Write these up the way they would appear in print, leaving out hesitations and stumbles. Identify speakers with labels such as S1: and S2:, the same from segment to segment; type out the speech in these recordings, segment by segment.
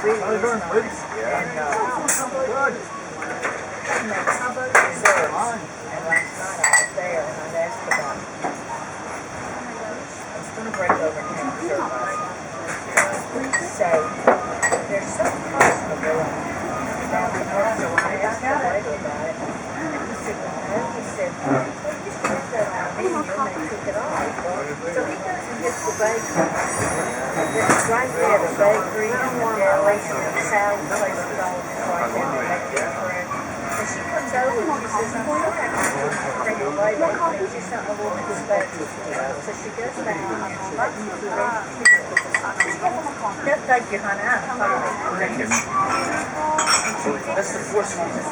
S1: really is nice. And reserves. And last night I was there and I'd asked about, I was going to break over and have reserve last night. So there's something personable down in North Carolina. I asked the waiter about it. And he said, well, he said, well, you should have that ID and they took it off. So he goes and gets the bakery. It's right there, the bakery and the deli and the salad place is all just right there. They make it fresh. And she comes over and she says, I'm sorry, I can't bring it away. They think she's something a little bit special. So she goes back and she likes to do that. No, thank you, honey.
S2: Thank you. That's the Four Seasons.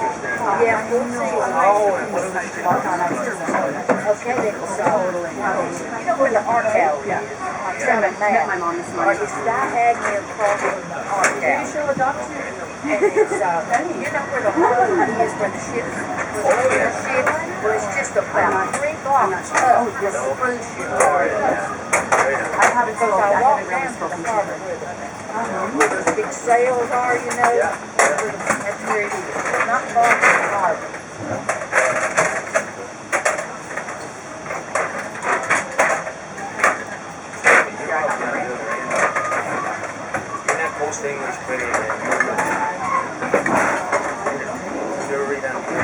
S1: Yeah, we'll see.
S2: Oh, and what was it?
S1: Okay, then, so, you know where the art gallery is?
S3: I met my mom this morning.
S1: It's diagonally across from the art gallery. And it's, you know where the harbor is, where the ship, well, it's just about 3 blocks up from the cruise ship yard.
S3: I haven't spoken. I haven't really spoken to her.
S1: Where those big sails are, you know? That's where it is. Not far from the harbor.
S2: You're not post English pretty, man. You're already down here.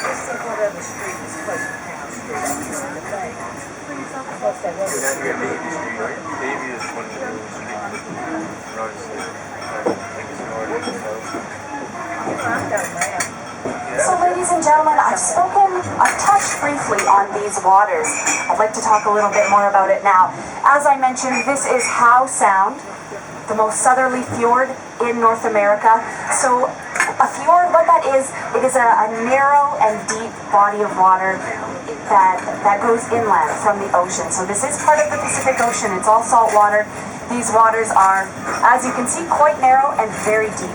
S1: Let's see what other street is close to town street up here in the bay. What's that other
S2: You're not
S1: street?
S2: here at BayView Street, right? BayView is one of the streets that runs there. I think it's north of the south.
S1: I've got a map.
S4: So ladies and gentlemen, I've touched briefly on these waters. I'd like to talk a little bit more about it now. As I mentioned, this is Howe Sound, the most southerly fjord in North America. So a fjord, what that is, it is a narrow and deep body of water that goes inland from the ocean. So this is part of the Pacific Ocean. It's all salt water. These waters are, as you can see, quite narrow and very deep.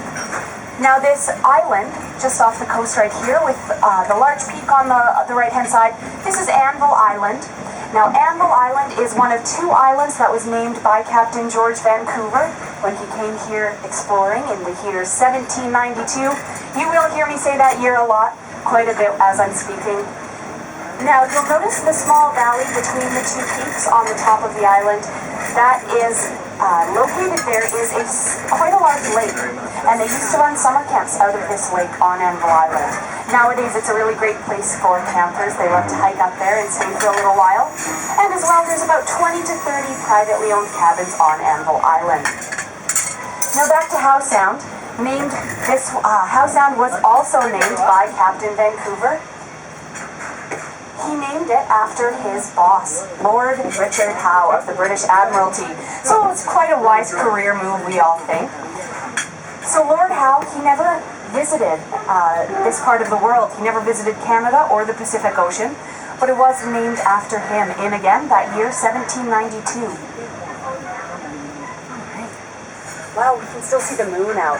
S4: Now this island, just off the coast right here with the large peak on the right-hand side, this is Anvil Island. Now Anvil Island is one of 2 islands that was named by Captain George Vancouver when he came here exploring in the year 1792. You will hear me say that year a lot, quite a bit as I'm speaking. Now you'll notice the small valley between the 2 peaks on the top of the island. That is located there is quite a large lake, and they used to run summer camps out of this lake on Anvil Island. Nowadays, it's a really great place for campers. They love to hike up there and stay for a little while. And as well, there's about 20 to 30 privately owned cabins on Anvil Island. Now back to Howe Sound. Howe Sound was also named by Captain Vancouver. He named it after his boss, Lord Richard Howe of the British Admiralty. So it's quite a wise career move, we all think. So Lord Howe, he never visited this part of the world. He never visited Canada or the Pacific Ocean, but it was named after him in, again, that year, 1792.
S3: Wow, we can still see the moon out.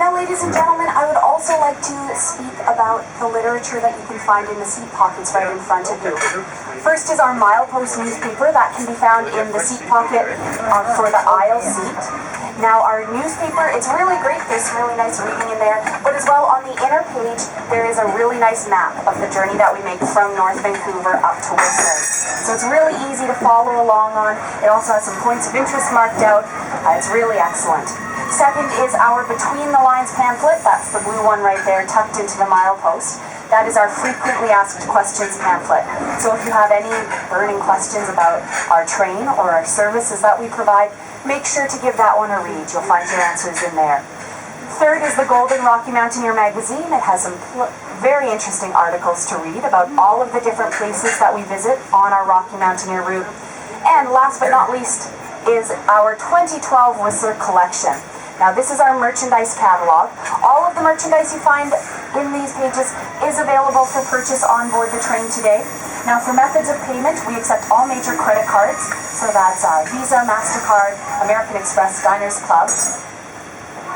S4: Now, ladies and gentlemen, I would also like to speak about the literature that you can find in the seat pockets right in front of you. First is our milepost newspaper that can be found in the seat pocket for the aisle seat. Now, our newspaper, it's really great. There's really nice reading in there. But as well, on the inner page, there is a really nice map of the journey that we make from North Vancouver up to Whistler. So So it's really easy to follow along on. It also has some points of interest marked out. It's really excellent. Second is our Between the Lines pamphlet. That's the blue one right there, tucked into the milepost. That is our frequently asked questions pamphlet. So if you have any burning questions about our train or our services that we provide, make sure to give that one a read. You'll find your answers in there. Third is the Golden Rocky Mountaineer magazine. It has some very interesting articles to read about all of the different places that we visit on our Rocky Mountaineer route. And last but not least is our 2012 Whistler collection. Now this is our merchandise catalog. All of the merchandise you find in these pages is available for purchase on board the train today. Now for methods of payment, we accept all major credit cards. So that's Visa, MasterCard, American Express, Diners Club.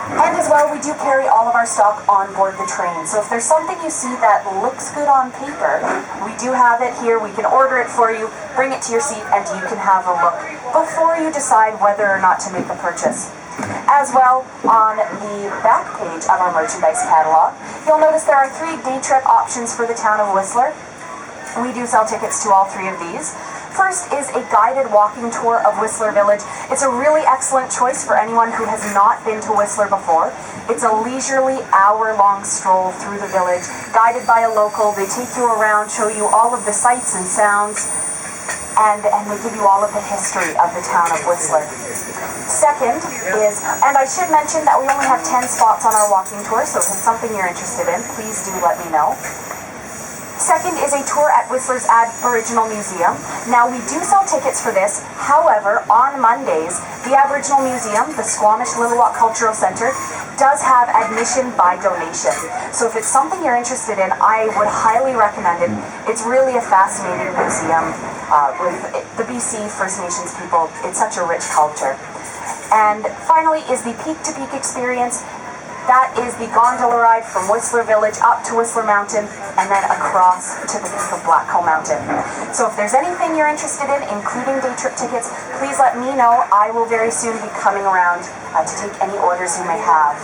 S4: And as well, we do carry all of our stock on board the train. So if there's something you see that looks good on paper, we do have it here. We can order it for you, bring it to your seat, and you can have a look before you decide whether or not to make a purchase. As well, on the back page of our merchandise catalog, you'll notice there are 3 day trip options for the town of Whistler. We do sell tickets to all 3 of these. First is a guided walking tour of Whistler Village. It's a really excellent choice for anyone who has not been to Whistler before. It's a leisurely hour-long stroll through the village, guided by a local. They take you around, show you all of the sights and sounds, and they give you all of the history of the town of Whistler. Second is, and I should mention that we only have 10 spots on our walking tour, so if it's something you're interested in, please do let me know. Second is a tour at Whistler's Aboriginal Museum. Now, we do sell tickets for this. However, on Mondays, the Aboriginal Museum, the Squamish Littlewalk Cultural Centre, does have admission by donation. So if it's something you're interested in, I would highly recommend it. It's really a fascinating museum with the BC First Nations people. It's such a rich culture. And finally is the Peak to Peak experience. That is the gondola ride from Whistler Village up to Whistler Mountain and then across to the peak of Blackcomb Mountain. So if there's anything you're interested in, including day trip tickets, please let me know. I will very soon be coming around to take any orders you may have.